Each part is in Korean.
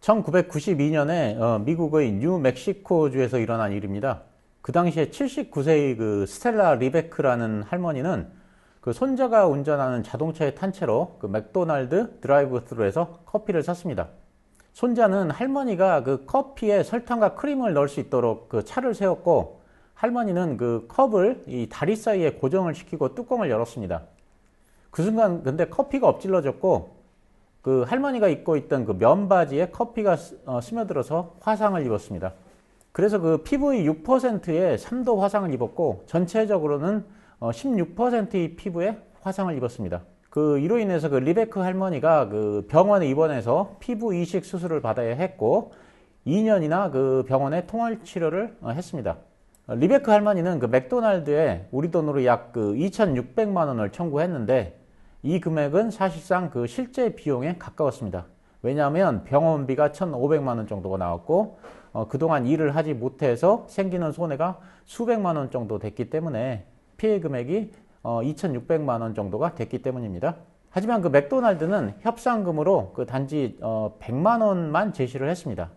1992년에 미국의 뉴멕시코주에서 일어난 일입니다. 그 당시에 79세의 그 스텔라 리베크라는 할머니는 그 손자가 운전하는 자동차에 탄 채로 그 맥도날드 드라이브 스루에서 커피를 샀습니다. 손자는 할머니가 그 커피에 설탕과 크림을 넣을 수 있도록 그 차를 세웠고, 할머니는 그 컵을 이 다리 사이에 고정을 시키고 뚜껑을 열었습니다. 그 순간 근데 커피가 엎질러졌고, 그 할머니가 입고 있던 그 면바지에 커피가 스며들어서 화상을 입었습니다. 그래서 그 피부의 6%의 3도 화상을 입었고, 전체적으로는 16%의 피부에 화상을 입었습니다. 그 이로 인해서 그 리베크 할머니가 그 병원에 입원해서 피부 이식 수술을 받아야 했고, 2년이나 그 병원에 통원 치료를 했습니다. 리베크 할머니는 그 맥도날드에 우리 돈으로 약 그 2,600만 원을 청구했는데, 이 금액은 사실상 그 실제 비용에 가까웠습니다. 왜냐하면 병원비가 1,500만 원 정도가 나왔고, 그동안 일을 하지 못해서 생기는 손해가 수백만 원 정도 됐기 때문에 피해 금액이 2,600만 원 정도가 됐기 때문입니다. 하지만 그 맥도날드는 협상금으로 그 단지 100만 원만 제시를 했습니다.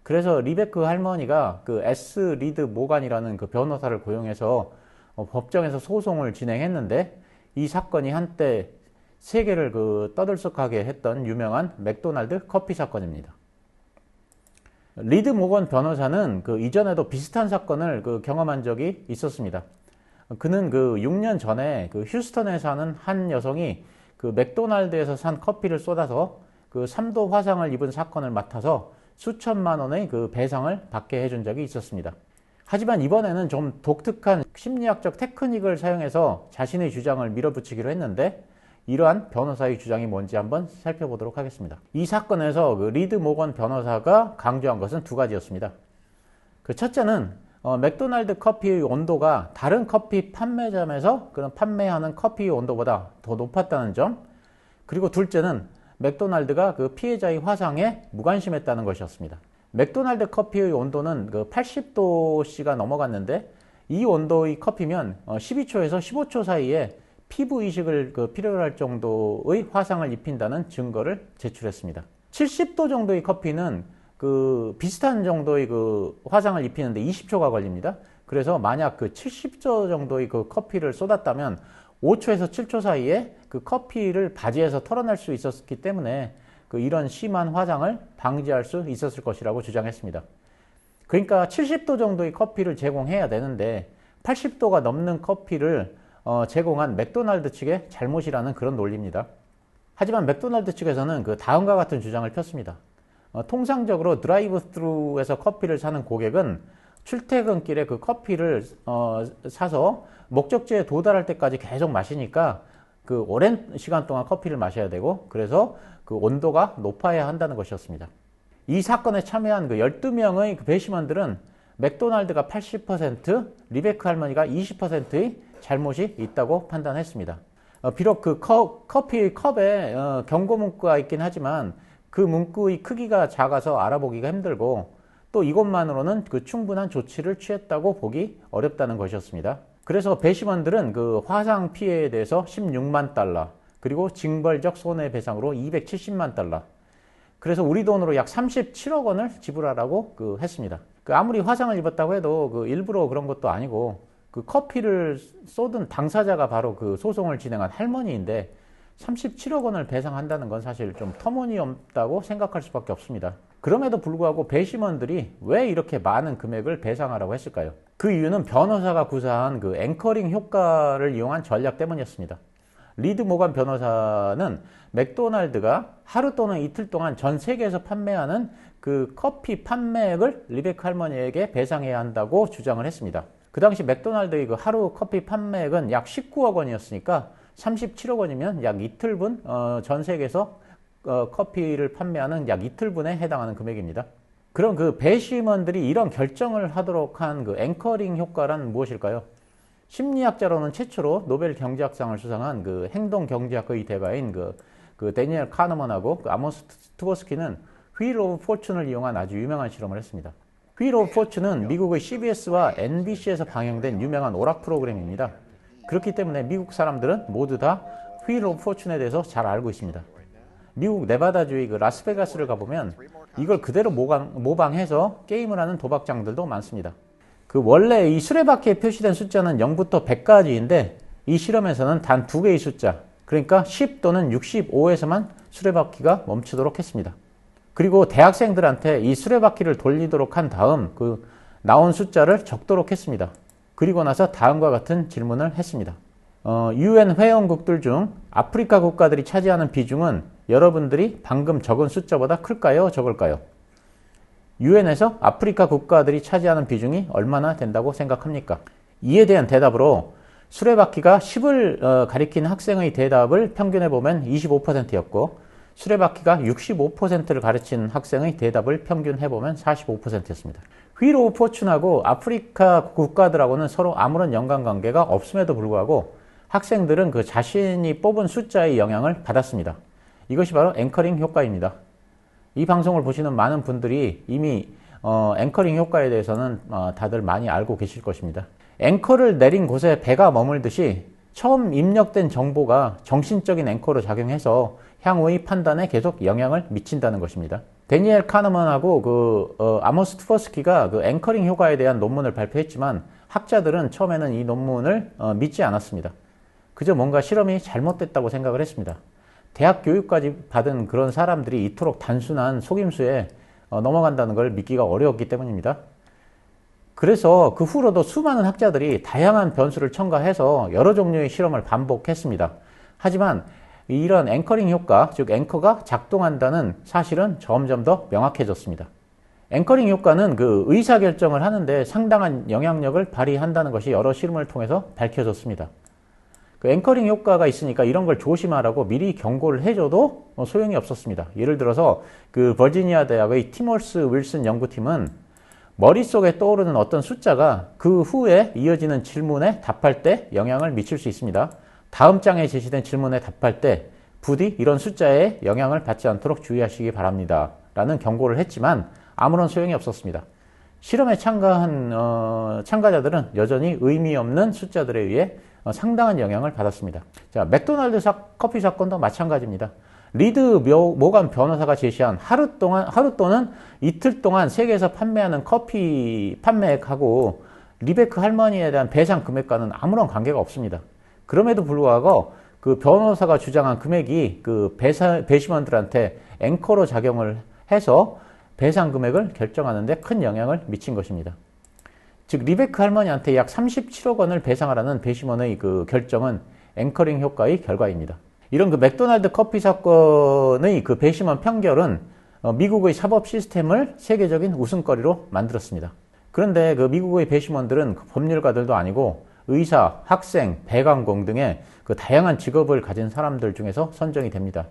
그래서 리베크 할머니가 그 S 리드 모간이라는 그 변호사를 고용해서 법정에서 소송을 진행했는데, 이 사건이 한때 세계를 그 떠들썩하게 했던 유명한 맥도날드 커피 사건입니다. 리드 모건 변호사는 그 이전에도 비슷한 사건을 그 경험한 적이 있었습니다. 그는 그 6년 전에 그 휴스턴에 사는 한 여성이 그 맥도날드에서 산 커피를 쏟아서 그 3도 화상을 입은 사건을 맡아서 수천만 원의 그 배상을 받게 해준 적이 있었습니다. 하지만 이번에는 좀 독특한 심리학적 테크닉을 사용해서 자신의 주장을 밀어붙이기로 했는데, 이러한 변호사의 주장이 뭔지 한번 살펴보도록 하겠습니다. 이 사건에서 그 리드 모건 변호사가 강조한 것은 두 가지였습니다. 그 첫째는 맥도날드 커피의 온도가 다른 커피 판매점에서 그런 판매하는 커피의 온도보다 더 높았다는 점, 그리고 둘째는 맥도날드가 그 피해자의 화상에 무관심했다는 것이었습니다. 맥도날드 커피의 온도는 그 80도씨가 넘어갔는데, 이 온도의 커피면 12초에서 15초 사이에 피부 이식을 그 필요로 할 정도의 화상을 입힌다는 증거를 제출했습니다. 70도 정도의 커피는 그 비슷한 정도의 그 화상을 입히는데 20초가 걸립니다. 그래서 만약 그 70도 정도의 그 커피를 쏟았다면 5초에서 7초 사이에 그 커피를 바지에서 털어낼 수 있었기 때문에 그 이런 심한 화상을 방지할 수 있었을 것이라고 주장했습니다. 그러니까 70도 정도의 커피를 제공해야 되는데 80도가 넘는 커피를 제공한 맥도날드 측의 잘못이라는 그런 논리입니다. 하지만 맥도날드 측에서는 그 다음과 같은 주장을 폈습니다. 통상적으로 드라이브 스루에서 커피를 사는 고객은 출퇴근길에 그 커피를 사서 목적지에 도달할 때까지 계속 마시니까 그 오랜 시간 동안 커피를 마셔야 되고, 그래서 그 온도가 높아야 한다는 것이었습니다. 이 사건에 참여한 그 12명의 그 배심원들은 맥도날드가 80%, 리베크 할머니가 20%의 잘못이 있다고 판단했습니다. 비록 그 커피 컵에 경고 문구가 있긴 하지만 그 문구의 크기가 작아서 알아보기가 힘들고, 또 이것만으로는 그 충분한 조치를 취했다고 보기 어렵다는 것이었습니다. 그래서 배심원들은 그 화상 피해에 대해서 16만 달러, 그리고 징벌적 손해배상으로 270만 달러, 그래서 우리 돈으로 약 37억 원을 지불하라고 그 했습니다. 그 아무리 화상을 입었다고 해도 그 일부러 그런 것도 아니고, 그 커피를 쏟은 당사자가 바로 그 소송을 진행한 할머니인데 37억 원을 배상한다는 건 사실 좀 터무니없다고 생각할 수밖에 없습니다. 그럼에도 불구하고 배심원들이 왜 이렇게 많은 금액을 배상하라고 했을까요? 그 이유는 변호사가 구사한 그 앵커링 효과를 이용한 전략 때문이었습니다. 리드 모간 변호사는 맥도날드가 하루 또는 이틀 동안 전 세계에서 판매하는 그 커피 판매액을 리베크 할머니에게 배상해야 한다고 주장을 했습니다. 그 당시 맥도날드의 그 하루 커피 판매액은 약 19억 원이었으니까 37억 원이면 약 이틀분 전 세계에서 커피를 판매하는 약 이틀분에 해당하는 금액입니다. 그럼 그 배심원들이 이런 결정을 하도록 한 그 앵커링 효과란 무엇일까요? 심리학자로는 최초로 노벨 경제학상을 수상한 그 행동 경제학의 대가인 그 데니엘 카너먼하고 그 아모스 투버스키는 휠 오브 포춘을 이용한 아주 유명한 실험을 했습니다. 휠 오브 포춘은 미국의 CBS와 NBC에서 방영된 유명한 오락 프로그램입니다. 그렇기 때문에 미국 사람들은 모두 다 휠 오브 포춘에 대해서 잘 알고 있습니다. 미국 네바다주의 그 라스베가스를 가보면 이걸 그대로 모방해서 게임을 하는 도박장들도 많습니다. 그 원래 이 수레바퀴에 표시된 숫자는 0부터 100까지인데 이 실험에서는 단 2개의 숫자, 그러니까 10 또는 65에서만 수레바퀴가 멈추도록 했습니다. 그리고 대학생들한테 이 수레바퀴를 돌리도록 한 다음 그 나온 숫자를 적도록 했습니다. 그리고 나서 다음과 같은 질문을 했습니다. UN 회원국들 중 아프리카 국가들이 차지하는 비중은 여러분들이 방금 적은 숫자보다 클까요? 적을까요? UN에서 아프리카 국가들이 차지하는 비중이 얼마나 된다고 생각합니까? 이에 대한 대답으로 수레바퀴가 10을 가리키는 학생의 대답을 평균해보면 25%였고 수레바퀴가 65%를 가르치는 학생의 대답을 평균해보면 45%였습니다. 휠 오브 포춘하고 아프리카 국가들하고는 서로 아무런 연관관계가 없음에도 불구하고 학생들은 그 자신이 뽑은 숫자의 영향을 받았습니다. 이것이 바로 앵커링 효과입니다. 이 방송을 보시는 많은 분들이 이미 앵커링 효과에 대해서는 다들 많이 알고 계실 것입니다. 앵커를 내린 곳에 배가 머물듯이 처음 입력된 정보가 정신적인 앵커로 작용해서 향후의 판단에 계속 영향을 미친다는 것입니다. 데니엘 카너먼하고 아모스 투버스키가 그 앵커링 효과에 대한 논문을 발표했지만 학자들은 처음에는 이 논문을 믿지 않았습니다. 그저 뭔가 실험이 잘못됐다고 생각을 했습니다. 대학 교육까지 받은 그런 사람들이 이토록 단순한 속임수에 넘어간다는 걸 믿기가 어려웠기 때문입니다. 그래서 그 후로도 수많은 학자들이 다양한 변수를 첨가해서 여러 종류의 실험을 반복했습니다. 하지만 이런 앵커링 효과, 즉 앵커가 작동한다는 사실은 점점 더 명확해졌습니다. 앵커링 효과는 그 의사결정을 하는데 상당한 영향력을 발휘한다는 것이 여러 실험을 통해서 밝혀졌습니다. 그 앵커링 효과가 있으니까 이런 걸 조심하라고 미리 경고를 해줘도 소용이 없었습니다. 예를 들어서 그 버지니아 대학의 티몰스 윌슨 연구팀은 머릿속에 떠오르는 어떤 숫자가 그 후에 이어지는 질문에 답할 때 영향을 미칠 수 있습니다. 다음 장에 제시된 질문에 답할 때 부디 이런 숫자에 영향을 받지 않도록 주의하시기 바랍니다. 라는 경고를 했지만 아무런 소용이 없었습니다. 실험에 참가한 참가자들은 여전히 의미 없는 숫자들에 의해 상당한 영향을 받았습니다. 자, 맥도날드 커피 사건도 마찬가지입니다. 리드 모간 변호사가 제시한 하루 또는 이틀 동안 세계에서 판매하는 커피 판매액하고 리베크 할머니에 대한 배상 금액과는 아무런 관계가 없습니다. 그럼에도 불구하고 그 변호사가 주장한 금액이 그 배심원들한테 앵커로 작용을 해서 배상 금액을 결정하는 데 큰 영향을 미친 것입니다. 즉 리베크 할머니한테 약 37억 원을 배상하라는 배심원의 그 결정은 앵커링 효과의 결과입니다. 이런 그 맥도날드 커피 사건의 그 배심원 판결은 미국의 사법 시스템을 세계적인 웃음거리로 만들었습니다. 그런데 그 미국의 배심원들은 법률가들도 아니고 의사, 학생, 배관공 등의 그 다양한 직업을 가진 사람들 중에서 선정이 됩니다.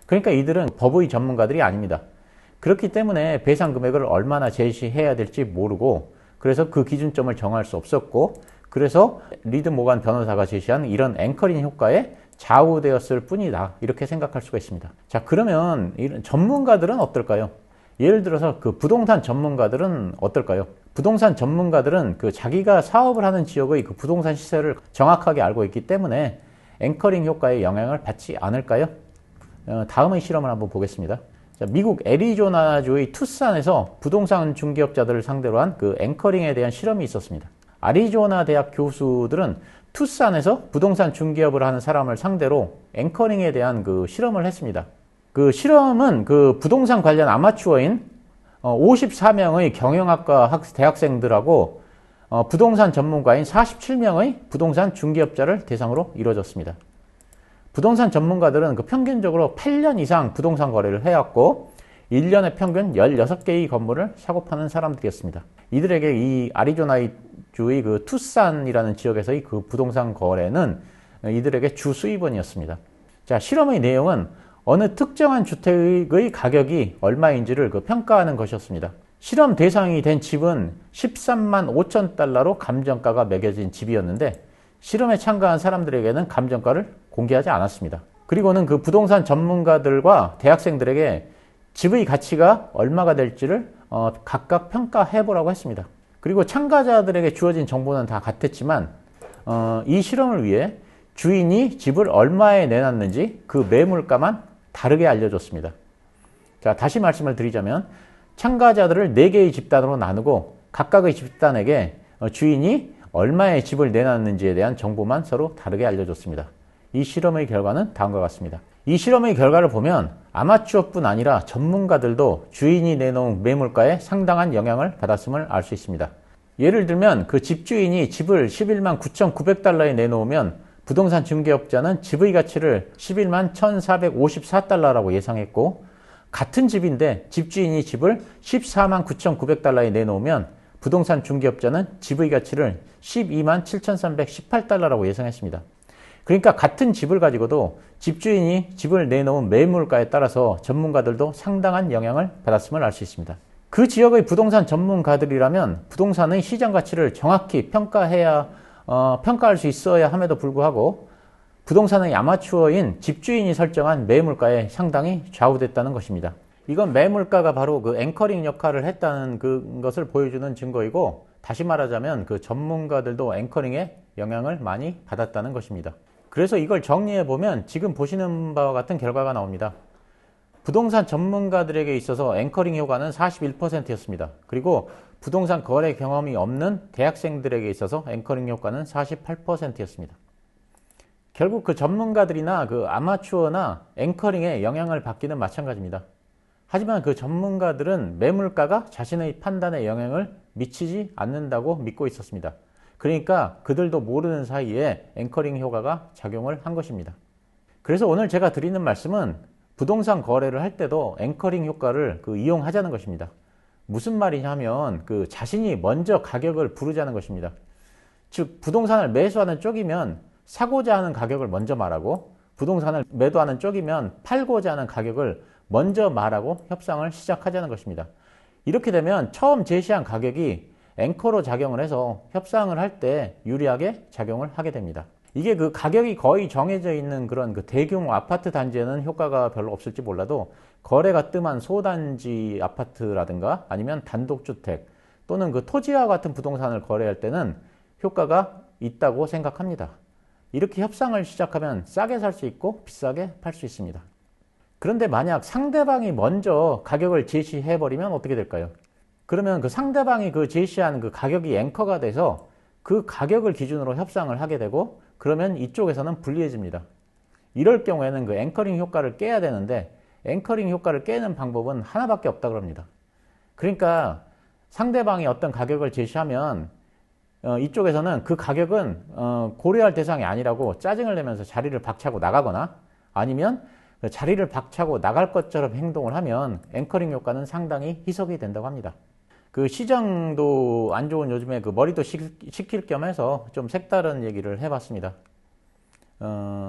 그러니까 이들은 법의 전문가들이 아닙니다. 그렇기 때문에 배상 금액을 얼마나 제시해야 될지 모르고 그래서 그 기준점을 정할 수 없었고 그래서 리드 모간 변호사가 제시한 이런 앵커링 효과에 좌우되었을 뿐이다. 이렇게 생각할 수가 있습니다. 자, 그러면 이런 전문가들은 어떨까요? 예를 들어서 그 부동산 전문가들은 어떨까요? 부동산 전문가들은 그 자기가 사업을 하는 지역의 그 부동산 시세를 정확하게 알고 있기 때문에 앵커링 효과의 영향을 받지 않을까요? 다음의 실험을 한번 보겠습니다. 자, 미국 애리조나주의 투싼에서 부동산 중개업자들을 상대로 한 그 앵커링에 대한 실험이 있었습니다. 애리조나 대학 교수들은 투싼에서 부동산 중개업을 하는 사람을 상대로 앵커링에 대한 그 실험을 했습니다. 그 실험은 그 부동산 관련 아마추어인 54명의 경영학과 대학생들하고 부동산 전문가인 47명의 부동산 중개업자를 대상으로 이루어졌습니다. 부동산 전문가들은 그 평균적으로 8년 이상 부동산 거래를 해왔고 1년에 평균 16개의 건물을 사고 파는 사람들이었습니다. 이들에게 이 애리조나주의 그 투싼이라는 지역에서의 그 부동산 거래는 이들에게 주 수입원이었습니다. 자, 실험의 내용은 어느 특정한 주택의 가격이 얼마인지를 그 평가하는 것이었습니다. 실험 대상이 된 집은 13만 5천 달러로 감정가가 매겨진 집이었는데 실험에 참가한 사람들에게는 감정가를 공개하지 않았습니다. 그리고는 그 부동산 전문가들과 대학생들에게 집의 가치가 얼마가 될지를 각각 평가해보라고 했습니다. 그리고 참가자들에게 주어진 정보는 다 같았지만 이 실험을 위해 주인이 집을 얼마에 내놨는지 그 매물가만 다르게 알려줬습니다. 자, 다시 말씀을 드리자면 참가자들을 4개의 집단으로 나누고 각각의 집단에게 주인이 얼마의 집을 내놨는지에 대한 정보만 서로 다르게 알려줬습니다. 이 실험의 결과는 다음과 같습니다. 이 실험의 결과를 보면 아마추어뿐 아니라 전문가들도 주인이 내놓은 매물가에 상당한 영향을 받았음을 알 수 있습니다. 예를 들면 그 집주인이 집을 11만 9,900달러에 내놓으면 부동산 중개업자는 집의 가치를 11만 1,454달러라고 예상했고, 같은 집인데 집주인이 집을 14만 9,900달러에 내놓으면 부동산 중개업자는 집의 가치를 12만 7,318달러라고 예상했습니다. 그러니까 같은 집을 가지고도 집주인이 집을 내놓은 매물가에 따라서 전문가들도 상당한 영향을 받았음을 알 수 있습니다. 그 지역의 부동산 전문가들이라면 부동산의 시장 가치를 정확히 평가할 수 있어야 함에도 불구하고 부동산의 아마추어인 집주인이 설정한 매물가에 상당히 좌우됐다는 것입니다. 이건 매물가가 바로 그 앵커링 역할을 했다는 것을 보여주는 증거이고, 다시 말하자면 그 전문가들도 앵커링에 영향을 많이 받았다는 것입니다. 그래서 이걸 정리해 보면 지금 보시는 바와 같은 결과가 나옵니다. 부동산 전문가들에게 있어서 앵커링 효과는 41%였습니다. 그리고 부동산 거래 경험이 없는 대학생들에게 있어서 앵커링 효과는 48%였습니다. 결국 그 전문가들이나 그 아마추어나 앵커링에 영향을 받기는 마찬가지입니다. 하지만 그 전문가들은 매물가가 자신의 판단에 영향을 미치지 않는다고 믿고 있었습니다. 그러니까 그들도 모르는 사이에 앵커링 효과가 작용을 한 것입니다. 그래서 오늘 제가 드리는 말씀은 부동산 거래를 할 때도 앵커링 효과를 이용하자는 것입니다. 무슨 말이냐면 자신이 먼저 가격을 부르자는 것입니다. 즉 부동산을 매수하는 쪽이면 사고자 하는 가격을 먼저 말하고, 부동산을 매도하는 쪽이면 팔고자 하는 가격을 먼저 말하고 협상을 시작하자는 것입니다. 이렇게 되면 처음 제시한 가격이 앵커로 작용을 해서 협상을 할 때 유리하게 작용을 하게 됩니다. 이게 그 가격이 거의 정해져 있는 그런 대규모 아파트 단지에는 효과가 별로 없을지 몰라도, 거래가 뜸한 소단지 아파트라든가 아니면 단독주택 또는 토지와 같은 부동산을 거래할 때는 효과가 있다고 생각합니다. 이렇게 협상을 시작하면 싸게 살 수 있고 비싸게 팔 수 있습니다. 그런데 만약 상대방이 먼저 가격을 제시해버리면 어떻게 될까요? 그러면 그 상대방이 제시한 가격이 앵커가 돼서 그 가격을 기준으로 협상을 하게 되고, 그러면 이쪽에서는 불리해집니다. 이럴 경우에는 앵커링 효과를 깨야 되는데, 앵커링 효과를 깨는 방법은 하나밖에 없다고 합니다. 그러니까 상대방이 어떤 가격을 제시하면 이쪽에서는 그 가격은 고려할 대상이 아니라고 짜증을 내면서 자리를 박차고 나가거나, 아니면 자리를 박차고 나갈 것처럼 행동을 하면 앵커링 효과는 상당히 희석이 된다고 합니다. 시장도 안 좋은 요즘에 머리도 식힐 겸 해서 좀 색다른 얘기를 해봤습니다.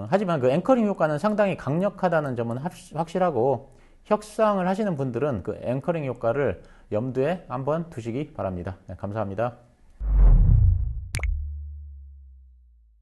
하지만 앵커링 효과는 상당히 강력하다는 점은 확실하고, 협상을 하시는 분들은 앵커링 효과를 염두에 한번 두시기 바랍니다. 네, 감사합니다.